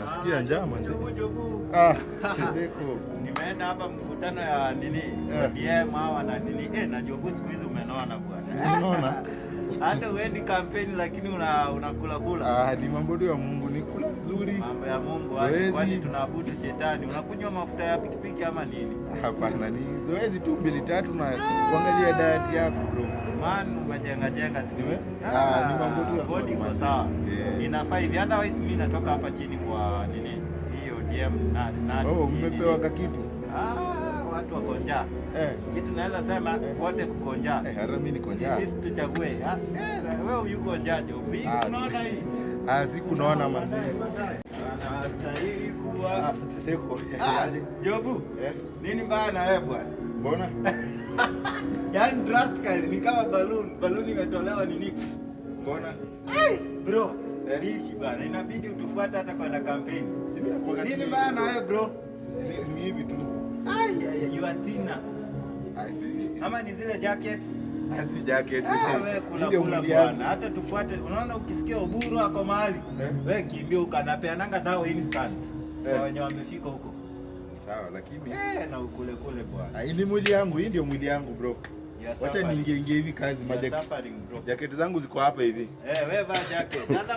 Nasikia njaa manze. Siseko. Nimeenda hapa mkutano ya nini? DM hawa na nini? Na Jobu siku hizi umenona bwana. Unaona? Hata uendi kampeni lakini unakula kula. Ni mambo ya Mungu, ni kula nzuri. Mambo ya Mungu, kwani tunaabudu shetani. Unakunywa mafuta ya pikipiki ama nini? Hapana, ni zoezi tu 2-3 na kuangalia diet yako bro. Man, umejenga siku hizi. Ni mambo ya body iko sawa. Inafaa hivi, otherwise mimi natoka hapa chini kwa nini? Hiyo DM na mmepewa kitu. Watu wako njaa. Kitu naweza sema wote kuko njaa. Hata mimi niko njaa. Sisi tuchague. Wewe yuko njaa Jobu. Unaona hii? Siku naona manzi. Anastahili kuwa Siseko. Jobu. Nini mbaya na wewe bwana? Mbona? Yaani drastically ni kama balloon imetolewa nini? Mbona? Bro, lishi bwana. Inabidi utufuate hata kwa kampeni. Nini mbaya na wewe bro? Ni hivi tu. You are thinner. Ama ni zile jacket? Si jacket. Wewe kula bwana. Hata tufuate. Unaona ukisikia Oburu ako mahali, wewe kimbia ukanapeananga dhao instant. Kwa wenye wamefika huko. Sawa, lakini na ukule bwana. Hii ni mwili yangu, hii ndio mwili yangu bro. Wacha niingie hivi kazi majacket. Jacket zangu ziko hapa hivi. Wewe vaa jacket.